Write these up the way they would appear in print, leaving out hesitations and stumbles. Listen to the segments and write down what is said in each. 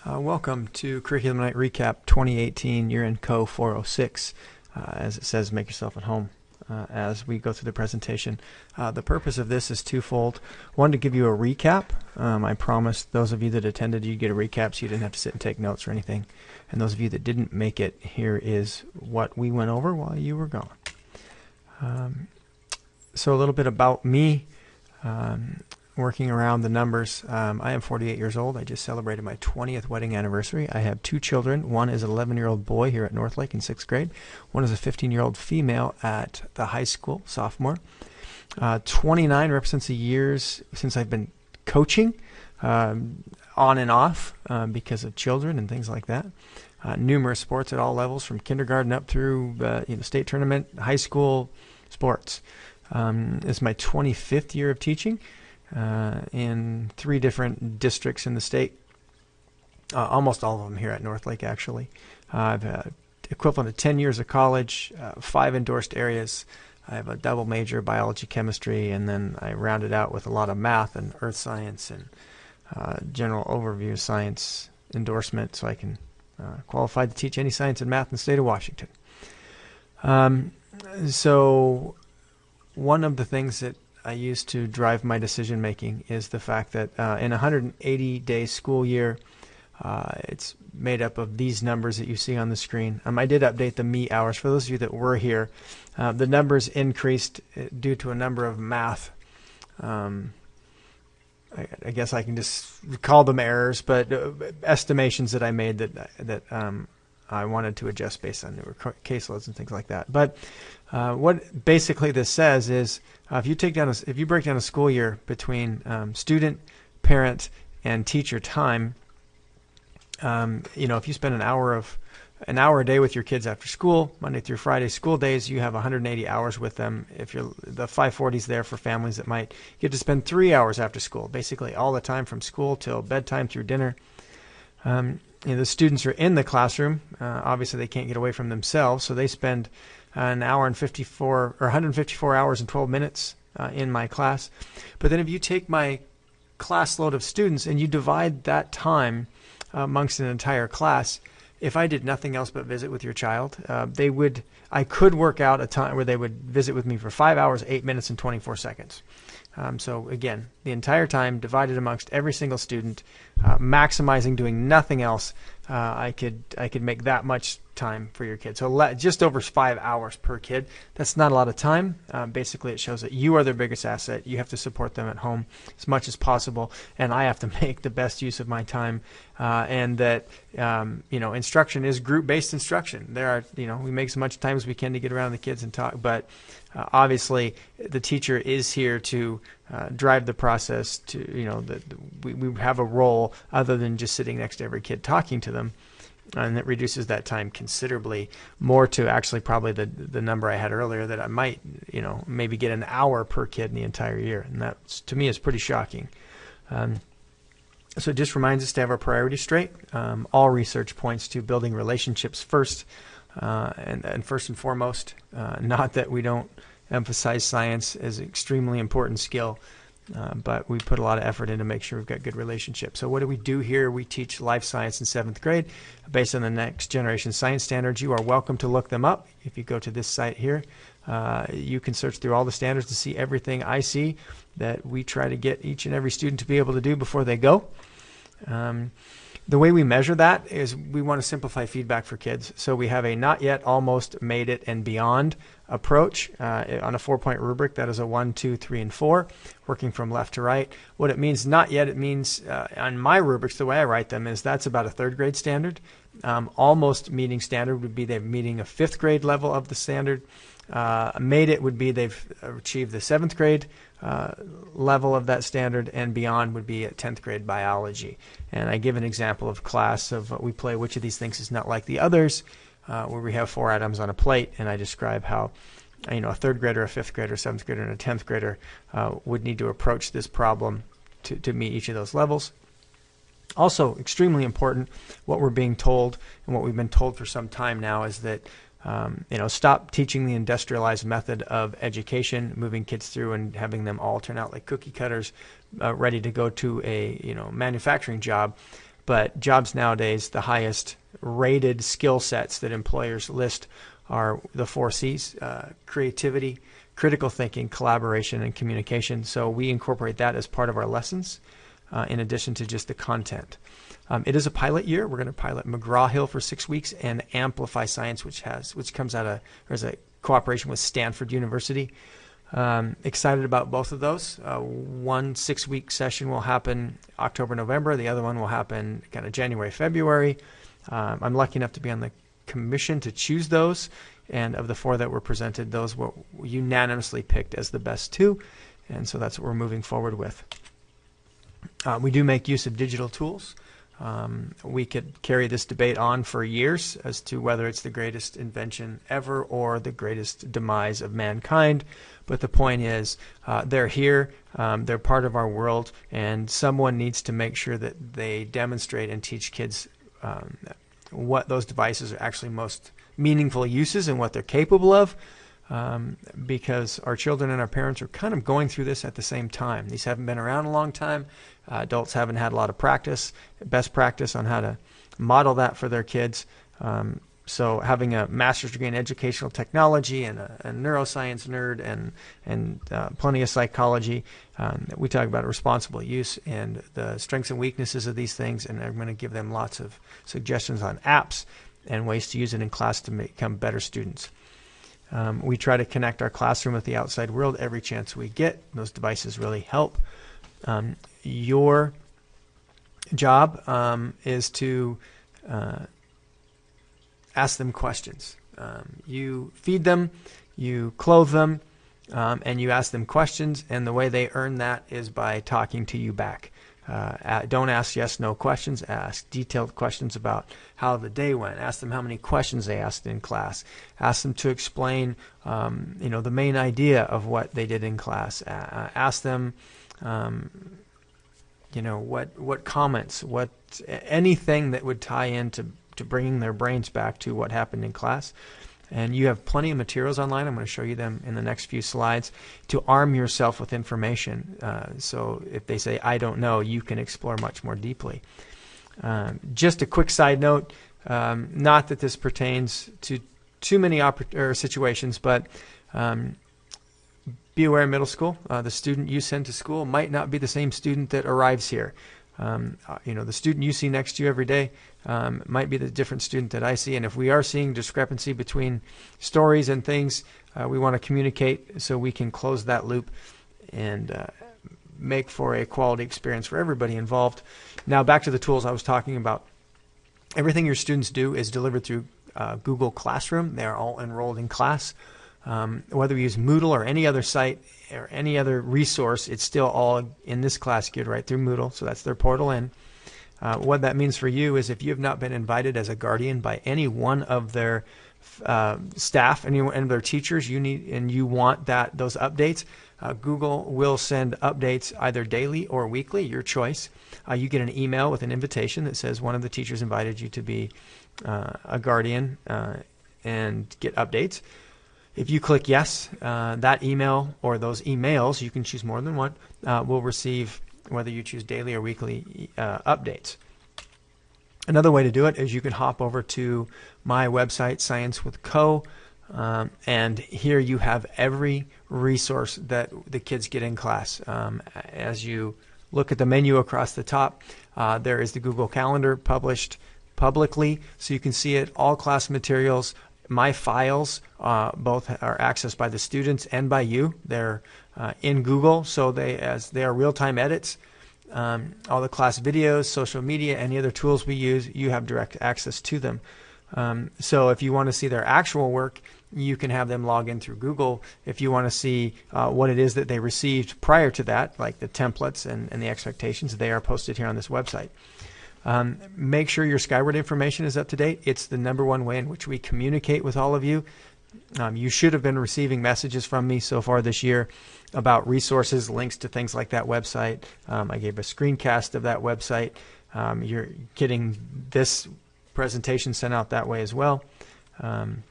Welcome to Curriculum Night Recap 2018. You're in Co 406. As it says, make yourself at home as we go through the presentation. The purpose of this is twofold. One, to give you a recap. I promised those of you that attended you'd get a recap so you didn't have to sit and take notes or anything. And those of you that didn't make it, here is what we went over while you were gone. So a little bit about me. Working around the numbers. I am 48 years old. I just celebrated my 20th wedding anniversary. I have two children. One is an 11-year-old boy here at Northlake in 6th grade. One is a 15-year-old female at the high school, sophomore. 29 represents the years since I've been coaching on and off because of children and things like that. Numerous sports at all levels, from kindergarten up through state tournament, high school sports. It's my 25th year of teaching. In 3 different districts in the state, almost all of them here at Northlake, actually. I've had equivalent of 10 years of college, 5 endorsed areas. I have a double major, biology, chemistry, and then I rounded out with a lot of math and earth science and general overview science endorsement, so I can qualify to teach any science and math in the state of Washington. So one of the things that I use to drive my decision making is the fact that in a 180-day school year, it's made up of these numbers that you see on the screen. I did update the me hours. For those of you that were here, the numbers increased due to a number of math. I guess I can just call them errors, but estimations that I made that I wanted to adjust based on newer caseloads and things like that. But what basically this says is, if you break down a school year between student, parent, and teacher time, if you spend an hour a day with your kids after school, Monday through Friday school days, you have 180 hours with them. If the 540 is there for families that might get to spend 3 hours after school, basically all the time from school till bedtime through dinner. The students are in the classroom. Obviously, they can't get away from themselves, so they spend an hour and 154 hours and 12 minutes in my class. But then if you take my class load of students and you divide that time amongst an entire class, if I did nothing else but visit with your child, I could work out a time where they would visit with me for 5 hours, 8 minutes, and 24 seconds. So again, the entire time divided amongst every single student, maximizing doing nothing else, I could make that much time for your kid. So just over 5 hours per kid. That's not a lot of time. Basically, it shows that you are their biggest asset. You have to support them at home as much as possible, and I have to make the best use of my time. And that instruction is group-based instruction. We make as much time as we can to get around the kids and talk, but obviously the teacher is here to drive the process. We have a role other than just sitting next to every kid talking to them. And it reduces that time considerably more to actually probably the number I had earlier, that I might, maybe get an hour per kid in the entire year. And that, to me, is pretty shocking. So it just reminds us to have our priorities straight. All research points to building relationships first, and first and foremost. Not that we don't emphasize science as an extremely important skill, but we put a lot of effort in to make sure we've got good relationships. So what do we do here? We teach life science in 7th grade based on the next generation science standards. You are welcome to look them up. If you go to this site here, you can search through all the standards to see everything I see that we try to get each and every student to be able to do before they go. The way we measure that is we want to simplify feedback for kids. So we have a not yet, almost, made it, and beyond approach on a 4-point rubric. That is a 1, 2, 3, and 4, working from left to right. What it means not yet, it means on my rubrics, the way I write them is that's about a 3rd grade standard. Almost meeting standard would be they're meeting a 5th grade level of the standard. Made it would be they've achieved the 7th grade level of that standard, and beyond would be at 10th grade biology. And I give an example of class of we play which of these things is not like the others, where we have 4 items on a plate, and I describe how a 3rd grader, a 5th grader, a 7th grader, and a 10th grader would need to approach this problem to meet each of those levels. Also, extremely important, what we're being told and what we've been told for some time now is that stop teaching the industrialized method of education, moving kids through and having them all turn out like cookie cutters, ready to go to a manufacturing job. but jobs nowadays, the highest rated skill sets that employers list are the 4 C's: creativity, critical thinking, collaboration, and communication. So we incorporate that as part of our lessons, in addition to just the content. It is a pilot year. We're going to pilot McGraw-Hill for 6 weeks and Amplify Science, which comes out of, or is a cooperation with Stanford University. Excited about both of those. One 6-week session will happen October, November. The other one will happen kind of January, February. I'm lucky enough to be on the commission to choose those, and of the 4 that were presented, those were unanimously picked as the best 2, and so that's what we're moving forward with. We do make use of digital tools. We could carry this debate on for years as to whether it's the greatest invention ever or the greatest demise of mankind. But the point is, they're here, they're part of our world, and someone needs to make sure that they demonstrate and teach kids what those devices are actually most meaningful uses and what they're capable of, because our children and our parents are kind of going through this at the same time. These haven't been around a long time. Adults haven't had a lot of best practice on how to model that for their kids. So having a master's degree in educational technology and a neuroscience nerd and plenty of psychology, we talk about responsible use and the strengths and weaknesses of these things, and I'm going to give them lots of suggestions on apps and ways to use it in class to become better students. We try to connect our classroom with the outside world every chance we get. Those devices really help. Your job is to ask them questions. You feed them, you clothe them, and you ask them questions, and the way they earn that is by talking to you back. Don't ask yes/no questions. Ask detailed questions about how the day went. Ask them how many questions they asked in class. Ask them to explain, the main idea of what they did in class. Ask them, what comments, anything that would tie into bringing their brains back to what happened in class. And you have plenty of materials online. I'm going to show you them in the next few slides to arm yourself with information. So if they say, I don't know, you can explore much more deeply. Just a quick side note, not that this pertains to too many situations, but be aware in middle school, the student you send to school might not be the same student that arrives here. The student you see next to you every day might be the different student that I see. And if we are seeing discrepancy between stories and things, we want to communicate so we can close that loop and make for a quality experience for everybody involved. Now back to the tools I was talking about. Everything your students do is delivered through Google Classroom. They are all enrolled in class. Whether we use Moodle or any other site or any other resource, it's still all in this class geared right through Moodle. So that's their portal in. What that means for you is if you have not been invited as a guardian by any one of their staff, any one of their teachers, you want those updates, Google will send updates either daily or weekly, your choice. You get an email with an invitation that says one of the teachers invited you to be a guardian and get updates. If you click yes, that email or those emails, you can choose more than one, will receive, whether you choose daily or weekly, updates. Another way to do it is you can hop over to my website, Science with Co, and here you have every resource that the kids get in class. As you look at the menu across the top, there is the Google Calendar published publicly, so you can see it, all class materials. My files both are accessed by the students and by you. They're in Google, so they are real-time edits. All the class videos, social media, any other tools we use, you have direct access to them. So if you want to see their actual work, you can have them log in through Google. If you want to see what it is that they received prior to that, like the templates and the expectations, they are posted here on this website. Make sure your Skyward information is up to date. It's the #1 way in which we communicate with all of you. You should have been receiving messages from me so far this year about resources, links to things like that website. I gave a screencast of that website. You're getting this presentation sent out that way as well. And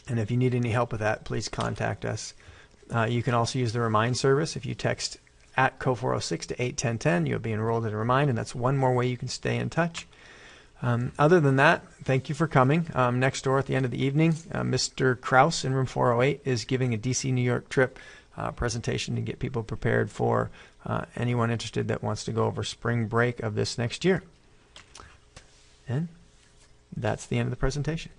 if you need any help with that, please contact us. You can also use the Remind service. If you text at Co406 to 81010. You'll be enrolled at a Remind, and that's one more way you can stay in touch. Other than that, thank you for coming. Next door at the end of the evening, Mr. Kraus in room 408 is giving a DC New York trip presentation to get people prepared for anyone interested that wants to go over spring break of this next year. And that's the end of the presentation.